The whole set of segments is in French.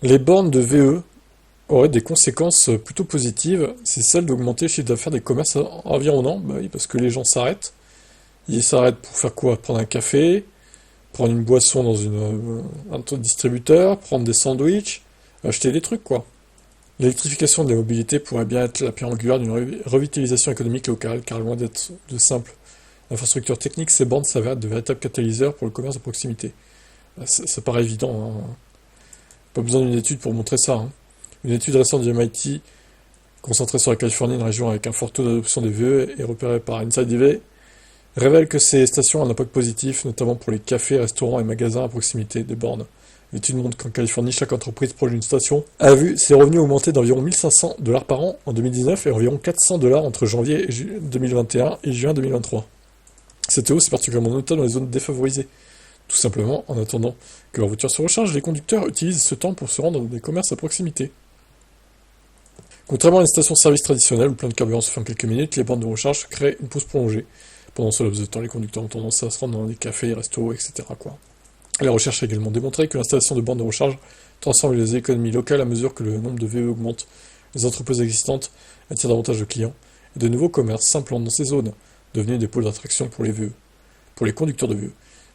Les bornes de VE auraient des conséquences plutôt positives, c'est celle d'augmenter le chiffre d'affaires des commerces environnants, bah oui, parce que les gens s'arrêtent. Ils s'arrêtent pour faire quoi? Prendre un café, prendre une boisson dans un distributeur, prendre des sandwichs, acheter des trucs, quoi. L'électrification de la mobilité pourrait bien être la pierre angulaire d'une revitalisation économique locale, car loin d'être de simples infrastructures techniques, ces bornes s'avèrent de véritables catalyseurs pour le commerce de proximité. Ça paraît évident, hein. Pas besoin d'une étude pour montrer ça, hein. Une étude récente du MIT, concentrée sur la Californie, une région avec un fort taux d'adoption des VE et repérée par Inside EV, révèle que ces stations ont un impact positif, notamment pour les cafés, restaurants et magasins à proximité des bornes. L'étude montre qu'en Californie, chaque entreprise proche d'une station a vu ses revenus augmenter d'environ 1500 $ par an en 2019 et environ 400 $ entre janvier 2021 et juin 2023. Cette hausse est particulièrement notable dans les zones défavorisées. Tout simplement, en attendant que leur voiture se recharge, les conducteurs utilisent ce temps pour se rendre dans des commerces à proximité. Contrairement à une station-service traditionnelle où plein de carburant se fait en quelques minutes, les bornes de recharge créent une pause prolongée. Pendant ce laps de temps, les conducteurs ont tendance à se rendre dans des cafés, restos, etc., quoi. La recherche a également démontré que l'installation de bornes de recharge transforme les économies locales à mesure que le nombre de VE augmente. Les entreprises existantes attirent davantage de clients et de nouveaux commerces s'implantent dans ces zones, devenues des pôles d'attraction pour les VE, pour les conducteurs de VE.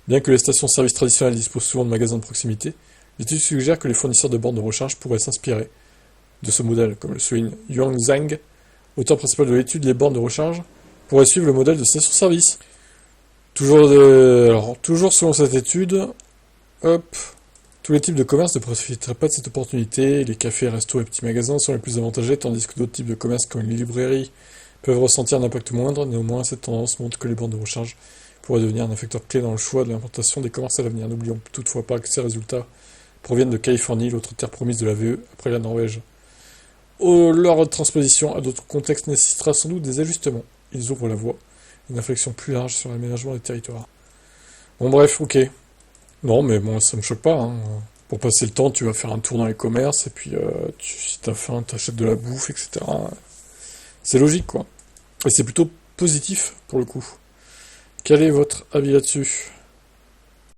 Bien que les stations-service traditionnelles disposent souvent de magasins de proximité, l'étude suggère que les fournisseurs de bornes de recharge pourraient s'inspirer de ce modèle, comme le souligne Yuan Zhang, auteur principal de l'étude. Les bornes de recharge pourraient suivre le modèle de station-service. Toujours selon cette étude, hop, tous les types de commerces ne profiteraient pas de cette opportunité. Les cafés, restos et petits magasins sont les plus avantagés, tandis que d'autres types de commerces comme les librairies peuvent ressentir un impact moindre. Néanmoins, cette tendance montre que les bornes de recharge pourraient devenir un facteur clé dans le choix de l'implantation des commerces à l'avenir. N'oublions toutefois pas que ces résultats proviennent de Californie, l'autre terre promise de la VE après la Norvège. Leur transposition à d'autres contextes nécessitera sans doute des ajustements. Ils ouvrent la voie à une réflexion plus large sur l'aménagement des territoires. Bon bref, ok. Non mais bon, ça me choque pas, hein. Pour passer le temps, tu vas faire un tour dans les commerces, et puis si t'as faim, t'achètes de la bouffe, etc. C'est logique, quoi. Et c'est plutôt positif, pour le coup. Quel est votre avis là-dessus?